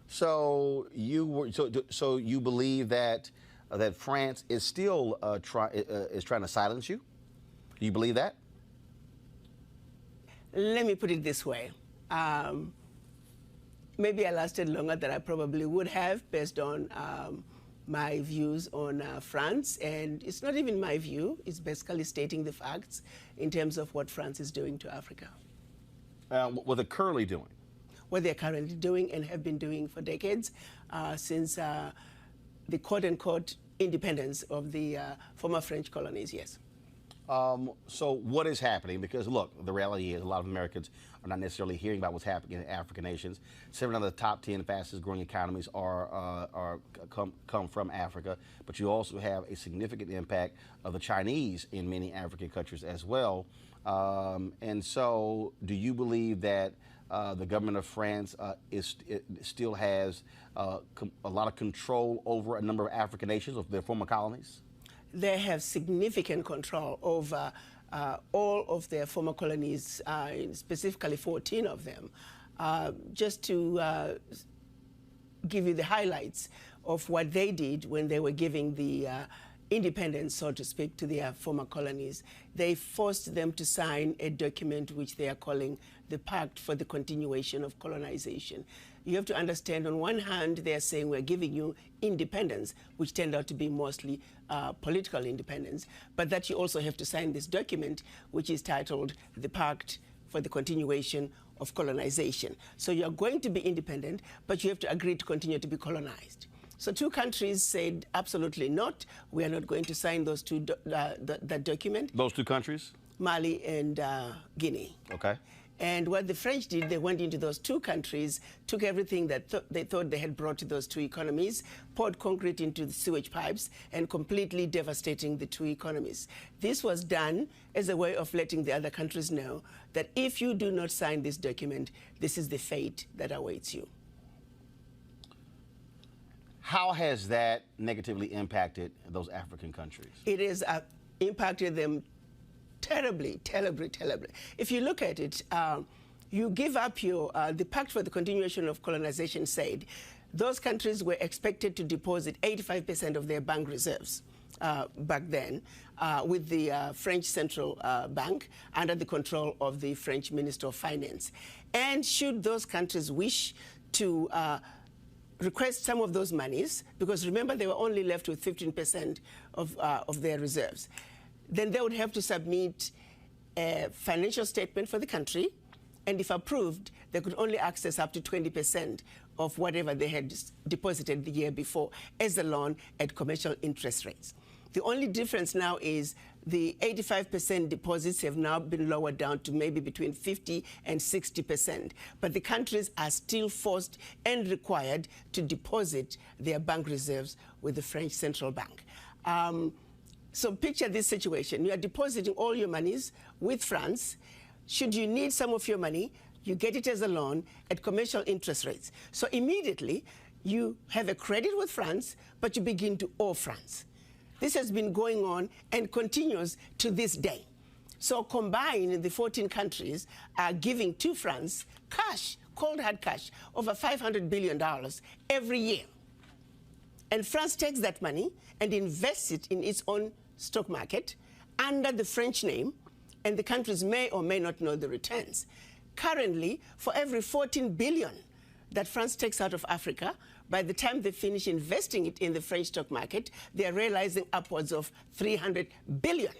So so you believe that that France is still is trying to silence you? Do you believe that? Let me put it this way. Maybe I lasted longer than I probably would have based on my views on France. And it's not even my view. It's basically stating the facts in terms of what France is doing to Africa. What they're currently doing? What they're currently doing and have been doing for decades since the quote-unquote independence of the former French colonies, yes. So what is happening? Because look, the reality is a lot of Americans are not necessarily hearing about what's happening in African nations. 7 of the top 10 fastest growing economies come from Africa, but you also have a significant impact of the Chinese in many African countries as well. And so do you believe that the government of France still has a lot of control over a number of African nations, of their former colonies? They have significant control over all of their former colonies, specifically 14 of them. Just to give you the highlights of what they did when they were giving the independence, so to speak, to their former colonies. They forced them to sign a document which they are calling the Pact for the Continuation of Colonization. You have to understand, on one hand, they are saying we're giving you independence, which turned out to be mostly political independence, but that you also have to sign this document, which is titled the Pact for the Continuation of Colonization. So you're going to be independent, but you have to agree to continue to be colonized. So 2 countries said absolutely not. We are not going to sign those that document. Those 2 countries? Mali and Guinea. Okay. And what the French did, they went into those 2 countries, took everything that they thought they had brought to those 2 economies, poured concrete into the sewage pipes, and completely devastating the 2 economies. This was done as a way of letting the other countries know that if you do not sign this document, this is the fate that awaits you. How has that negatively impacted those African countries? It has impacted them terribly, terribly, terribly. If you look at it, you give up your, the Pact for the Continuation of Colonization said those countries were expected to deposit 85% of their bank reserves back then with the French Central Bank under the control of the French Minister of Finance. And should those countries wish to request some of those monies, because remember they were only left with 15% of their reserves, then they would have to submit a financial statement for the country, and if approved, they could only access up to 20% of whatever they had deposited the year before as a loan at commercial interest rates. The only difference now is the 85% deposits have now been lowered down to maybe between 50 and 60%. But the countries are still forced and required to deposit their bank reserves with the French Central Bank. So picture this situation. You are depositing all your monies with France. Should you need some of your money, you get it as a loan at commercial interest rates. So immediately, you have a credit with France, but you begin to owe France. This has been going on and continues to this day. So combined, the 14 countries are giving to France cash, cold hard cash, over $500 billion every year. And France takes that money and invests it in its own stock market under the French name, and the countries may or may not know the returns. Currently, for every 14 billion that France takes out of Africa, by the time they finish investing it in the French stock market, they are realizing upwards of 300 billion.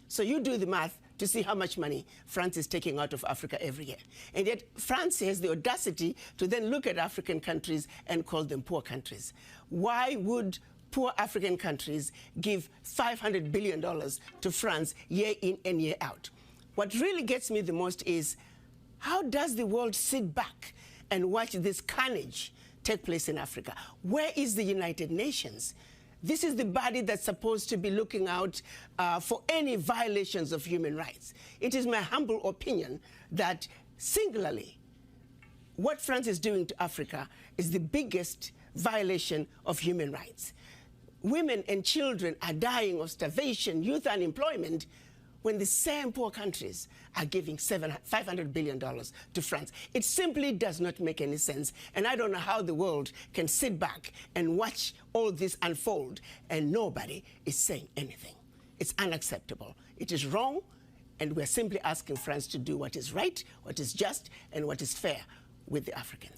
So you do the math to see how much money France is taking out of Africa every year. And yet France has the audacity to then look at African countries and call them poor countries. Why would poor African countries give $500 billion to France year in and year out? What really gets me the most is, how does the world sit back and watch this carnage take place in Africa? Where is the United Nations? This is the body that's supposed to be looking out for any violations of human rights. It is my humble opinion that singularly, what France is doing to Africa is the biggest violation of human rights. Women and children are dying of starvation, youth unemployment, when the same poor countries are giving $500 billion to France. It simply does not make any sense. And I don't know how the world can sit back and watch all this unfold and nobody is saying anything. It's unacceptable. It is wrong, and we're simply asking France to do what is right, what is just, and what is fair with the Africans.